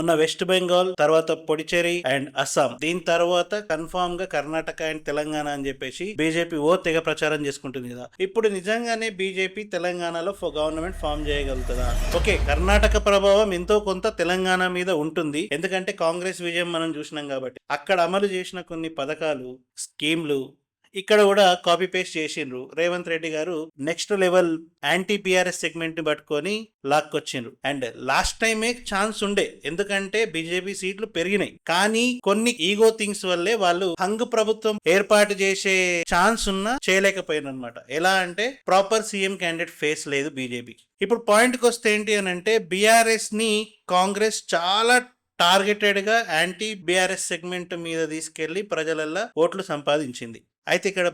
ఉన్న వెస్ట్ బెంగాల్, తర్వాత పొడిచేరి అండ్ అస్సాం, దీని తర్వాత కన్ఫామ్ గా కర్ణాటక అండ్ తెలంగాణ అని చెప్పేసి బీజేపీ తెగ ప్రచారం చేసుకుంటుంది కదా. ఇప్పుడు నిజంగానే బీజేపీ తెలంగాణలో గవర్నమెంట్ ఫామ్ చేయగలుగుతుందా? ఓకే, కర్ణాటక ప్రభావం ఎంతో కొంత తెలంగాణ మీద ఉంటుంది, ఎందుకంటే కాంగ్రెస్ విజయం మనం చూసినాం కాబట్టి. అక్కడ అమలు చేసిన కొన్ని పథకాలు, స్కీమ్లు ఇక్కడ కూడా కాపీ పేస్ట్ చేసిండ్రు. రేవంత్ రెడ్డి గారు next level anti BRS segment ని పట్టుకొని లాక్కొచ్చిండ్రు. అండ్ లాస్ట్ టైమే ఛాన్స్ ఉండే, ఎందుకంటే బీజేపీ సీట్లు పెరిగినాయి, కానీ కొన్ని ఈగో థింగ్స్ వల్లే వాళ్ళు హంగ్ ప్రభుత్వం ఏర్పాటు చేసే ఛాన్స్ ఉన్నా చేయలేకపోయిన అనమాట. ఎలా అంటే ప్రాపర్ సీఎం క్యాండిడేట్ ఫేస్ లేదు బీజేపీకి. ఇప్పుడు పాయింట్ కి వస్తే ఏంటి అని అంటే, బీఆర్ఎస్ ని కాంగ్రెస్ చాలా టార్గెటెడ్ గా యాంటీ బీఆర్ఎస్ సెగ్మెంట్ మీద తీసుకెళ్లి ప్రజలల్లో ఓట్లు సంపాదించింది. అయితే ఇక్కడ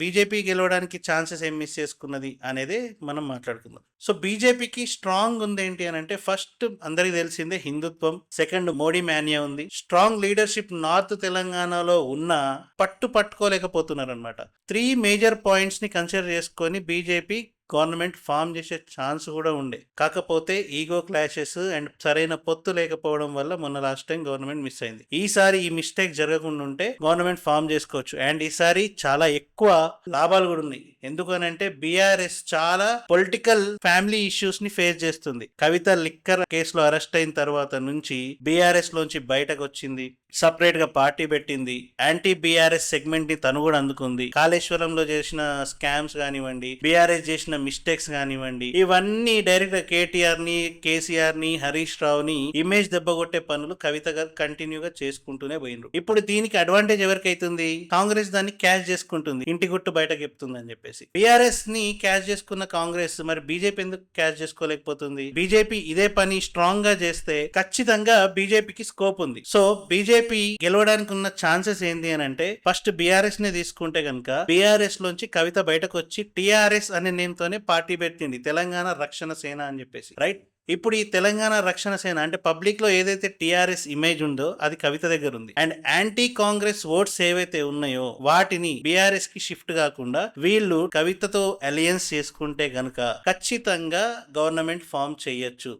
బీజేపీ గెలవడానికి ఛాన్సెస్ ఏం మిస్ చేసుకున్నది అనేది మనం మాట్లాడుకుందాం. సో బీజేపీకి స్ట్రాంగ్ ఉంది ఏంటి అని అంటే, ఫస్ట్ అందరికి తెలిసిందే హిందుత్వం, సెకండ్ మోడీ మాన్యా ఉంది, స్ట్రాంగ్ లీడర్షిప్ నార్త్ తెలంగాణలో ఉన్న పట్టుకోలేకపోతున్నారు అనమాట. 3 మేజర్ పాయింట్స్ ని కన్సిడర్ చేసుకొని బీజేపీ గవర్నమెంట్ ఫామ్ చేసే ఛాన్స్ కూడా ఉండే. కాకపోతే ఈగో క్లాషెస్ అండ్ సరైన పొత్తు లేకపోవడం వల్ల మొన్న లాస్ట్ టైం గవర్నమెంట్ మిస్ అయింది. ఈసారి ఈ మిస్టేక్ జరగకుండా ఉంటే గవర్నమెంట్ ఫామ్ చేసుకోవచ్చు. అండ్ ఈసారి చాలా ఎక్కువ లాభాలు కూడా ఉన్నాయి. ఎందుకనంటే బీఆర్ఎస్ చాలా పొలిటికల్ ఫ్యామిలీ ఇష్యూస్ ని ఫేస్ చేస్తుంది. కవిత లిక్కర్ కేసులో అరెస్ట్ అయిన తర్వాత నుంచి బీఆర్ఎస్ లోంచి బయటకు వచ్చింది, సపరేట్ గా పార్టీ పెట్టింది, యాంటీ బీఆర్ఎస్ సెగ్మెంట్ ని తను కూడా అందుకుంది. కాళేశ్వరంలో చేసిన స్కామ్స్ కానివ్వండి, బీఆర్ఎస్ చేసిన మిస్టేక్స్ కానివ్వండి, ఇవన్నీ డైరెక్ట్ గా కేటీఆర్ ని, కేసీఆర్ ని, హరీష్ రావు ని ఇమేజ్ దెబ్బగొట్టే పనులు కవిత గారు కంటిన్యూగా చేసుకుంటూనే పోయినరు. ఇప్పుడు దీనికి అడ్వాంటేజ్ ఎవరికైతుంది? కాంగ్రెస్ దాన్ని క్యాష్ చేసుకుంటుంది, ఇంటి గుట్టు బయటకు చెప్తుంది అని చెప్పేసి. బీఆర్ఎస్ ని క్యాష్ చేసుకున్న కాంగ్రెస్ మరి బీజేపీ ఎందుకు క్యాష్ చేసుకోలేకపోతుంది? బీజేపీ ఇదే పని స్ట్రాంగ్ గా చేస్తే ఖచ్చితంగా బీజేపీకి స్కోప్ ఉంది. సో బీజేపీ గెలవడానికి ఉన్న ఛాన్సెస్ ఏంటి అని అంటే, ఫస్ట్ బీఆర్ఎస్ ని తీసుకుంటే కనుక బీఆర్ఎస్ లోంచి కవిత బయటకు వచ్చి టీఆర్ఎస్ అనే నేమ్ తోనే పార్టీ పెట్టింది, తెలంగాణ రక్షణ సేన అని చెప్పేసి, రైట్? ఇప్పుడు ఈ తెలంగాణ రక్షణ సేన అంటే పబ్లిక్ లో ఏదైతే టీఆర్ఎస్ ఇమేజ్ ఉందో అది కవిత దగ్గర ఉంది. అండ్ యాంటీ కాంగ్రెస్ ఓట్స్ ఏవైతే ఉన్నాయో వాటిని బీఆర్ఎస్ కి షిఫ్ట్ కాకుండా వీళ్ళు కవితతో అలయన్స్ చేసుకుంటే గనక ఖచ్చితంగా గవర్నమెంట్ ఫామ్ చేయొచ్చు.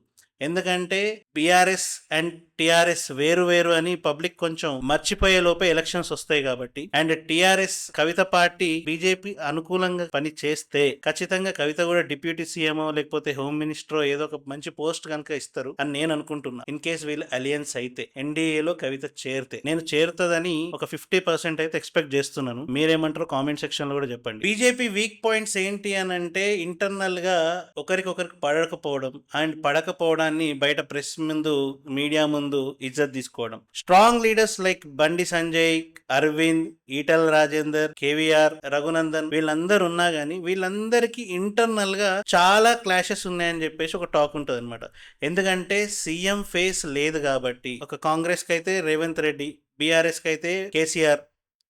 ఎందుకంటే బీఆర్ఎస్ అండ్ టీఆర్ఎస్ వేరు వేరు అని పబ్లిక్ కొంచెం మర్చిపోయే లోపే ఎలక్షన్స్ వస్తాయి కాబట్టి. And TRS Kavitha party BJP అనుకూలంగా పని చేస్తే ఖచ్చితంగా కవిత కూడా డిప్యూటీ సీఎంఓ లేకపోతే హోమ్ మినిస్టర్ ఏదో ఒక మంచి పోస్ట్ కనుక ఇస్తారు అని నేను అనుకుంటున్నా. ఇన్ కేస్ వీళ్ళు అలియన్స్ అయితే, ఎన్డీఏలో కవిత చేరితే, నేను చేరుతుందని ఒక 50% అయితే ఎక్స్పెక్ట్ చేస్తున్నాను. మీరేమంటారో కామెంట్ సెక్షన్ లో కూడా చెప్పండి. బీజేపీ వీక్ పాయింట్స్ ఏంటి అని అంటే, ఇంటర్నల్ గా ఒకరికొకరికి పడకపోవడం అండ్ పడకపోవడాన్ని బయట ప్రెస్ ముందు, మీడియా ముందు ఇజ్జత్ తీసుకోవడం. Strong leaders like Bandi Sanjay, Arvind, Etela Rajender, KVR, Raghunandan వీళ్ళందరూ ఉన్నా గానీ వీళ్ళందరికీ ఇంటర్నల్ గా చాలా క్లాషెస్ ఉన్నాయని చెప్పేసి ఒక టాక్ ఉంటుంది అనమాట. ఎందుకంటే సీఎం ఫేస్ లేదు కాబట్టి. ఒక కాంగ్రెస్ కి అయితే రేవంత్ రెడ్డి, బీఆర్ఎస్ కి అయితే కేసీఆర్,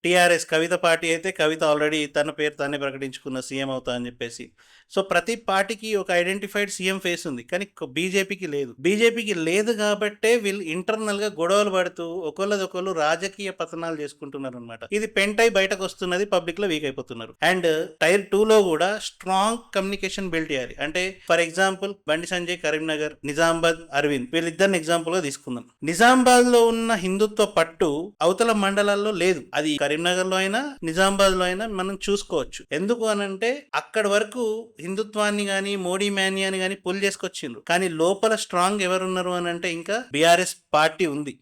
టీఆర్ఎస్ కవిత పార్టీ అయితే కవిత ఆల్రెడీ తన పేరు తానే ప్రకటించుకున్న సీఎం అవుతా అని చెప్పేసి. సో ప్రతి పార్టీకి ఒక ఐడెంటిఫైడ్ సీఎం ఫేస్ ఉంది, కానీ బీజేపీకి లేదు. బీజేపీకి లేదు కాబట్టే వీళ్ళు ఇంటర్నల్ గా గొడవలు పడుతూ ఒకళ్ళు రాజకీయ పతనాలు చేసుకుంటున్నారు అనమాట. ఇది పెంటై బయటకు వస్తున్నది, పబ్లిక్ లో వీక్ అయిపోతున్నారు. అండ్ టైర్ 2 లో కూడా స్ట్రాంగ్ కమ్యూనికేషన్ బిల్డ్ చేయాలి. అంటే ఫర్ ఎగ్జాంపుల్ బండి సంజయ్ కరీంనగర్, నిజామాబాద్ అరవింద్ వీళ్ళిద్దరిని ఎగ్జాంపుల్ గా తీసుకుందాం. నిజామాబాద్ లో ఉన్న హిందుత్వ పట్టు అవతల మండలాల్లో లేదు. అది కరీంనగర్ లో అయినా నిజామాబాద్ లో అయినా మనం చూసుకోవచ్చు. ఎందుకు అనంటే అక్కడి వరకు హిందుత్వాన్ని గాని మోడీ మాన్యాని గాని పుల్ చేసుకొచ్చిండ్రు, కానీ లోపల స్ట్రాంగ్ ఎవరున్నారు అని అంటే ఇంకా బీఆర్ఎస్ పార్టీ ఉంది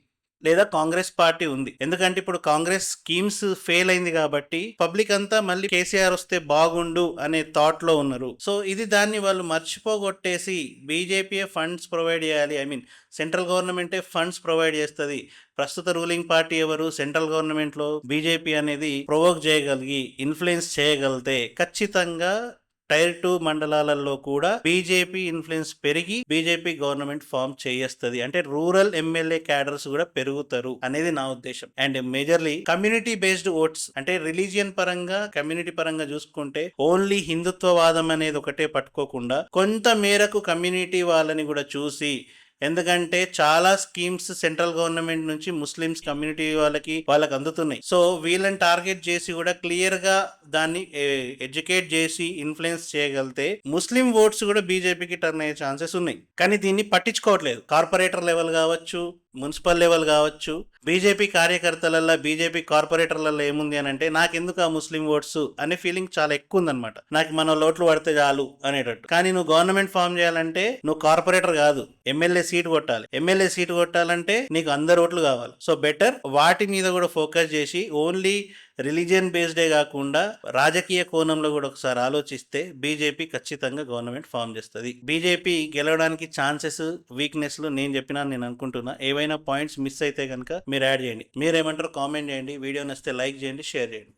లేదా కాంగ్రెస్ పార్టీ ఉంది. ఎందుకంటే ఇప్పుడు కాంగ్రెస్ స్కీమ్స్ ఫెయిల్ అయింది కాబట్టి పబ్లిక్ అంతా మళ్ళీ కేసీఆర్ వస్తే బాగుండు అనే థాట్ లో ఉన్నారు. సో ఇది దాన్ని వాళ్ళు మర్చిపోగొట్టేసి బీజేపీ ఫండ్స్ ప్రొవైడ్ చేయాలి, ఐ మీన్ సెంట్రల్ గవర్నమెంటే ఫండ్స్ ప్రొవైడ్ చేస్తుంది. ప్రస్తుత రూలింగ్ పార్టీ ఎవరు? సెంట్రల్ గవర్నమెంట్ లో బీజేపీ అనేది ప్రొవోక్ చేయగలిగి ఇన్ఫ్లుయెన్స్ చేయగలిగితే ఖచ్చితంగా టైర్ 2 మండలాలలో కూడా బీజేపీ ఇన్ఫ్లుయెన్స్ పెరిగి బీజేపీ గవర్నమెంట్ ఫామ్ చేస్తుంది. అంటే రూరల్ ఎమ్మెల్యే క్యాడర్స్ కూడా పెరుగుతారు అనేది నా ఉద్దేశం. And majorly community based votes, అంటే రిలీజియన్ పరంగా కమ్యూనిటీ పరంగా చూసుకుంటే ఓన్లీ హిందుత్వవాదం అనేది ఒకటే పట్టుకోకుండా కొంత మేరకు కమ్యూనిటీ వాళ్ళని కూడా చూసి, ఎందుకంటే చాలా స్కీమ్స్ సెంట్రల్ గవర్నమెంట్ నుంచి ముస్లిమ్స్ కమ్యూనిటీ వాళ్ళకి అందుతున్నాయి. సో వీళ్ళని టార్గెట్ చేసి కూడా క్లియర్ గా దాన్ని ఎడ్యుకేట్ చేసి ఇన్ఫ్లుయెన్స్ చేయగలిగితే ముస్లిం ఓట్స్ కూడా బీజేపీకి టర్న్ అయ్యే ఛాన్సెస్ ఉన్నాయి. కానీ దీన్ని పట్టించుకోవట్లేదు. కార్పొరేటర్ లెవెల్ కావచ్చు, మున్సిపల్ లెవెల్ కావచ్చు, బీజేపీ కార్యకర్తలల్లో, బీజేపీ కార్పొరేటర్లలో ఏముంది అని అంటే నాకెందుకు ఆ ముస్లిం ఓట్స్ అనే ఫీలింగ్ చాలా ఎక్కువ ఉందన్నమాట. నాకు మన లోట్లు పడితే చాలు అనేటట్టు. కానీ నువ్వు గవర్నమెంట్ ఫామ్ చేయాలంటే నువ్వు కార్పొరేటర్ కాదు, ఎమ్మెల్యే సీట్ కొట్టాలి. ఎమ్మెల్యే సీట్ కొట్టాలంటే నీకు అందరు ఓట్లు కావాలి. సో బెటర్ వాటి మీద కూడా ఫోకస్ చేసి ఓన్లీ రిలీజియన్ బేస్డే కాకుండా రాజకీయ కోణంలో కూడా ఒకసారి ఆలోచిస్తే బీజేపీ ఖచ్చితంగా గవర్నమెంట్ ఫామ్ చేస్తుంది. బీజేపీ గెలవడానికి ఛాన్సెస్, వీక్నెస్లు నేను చెప్పినా నేను అనుకుంటున్నా. ఏవైనా పాయింట్స్ మిస్ అయితే కనుక మీరు యాడ్ చేయండి. మీరేమంటారు కామెంట్ చేయండి. వీడియో నచ్చితే లైక్ చేయండి, షేర్ చేయండి.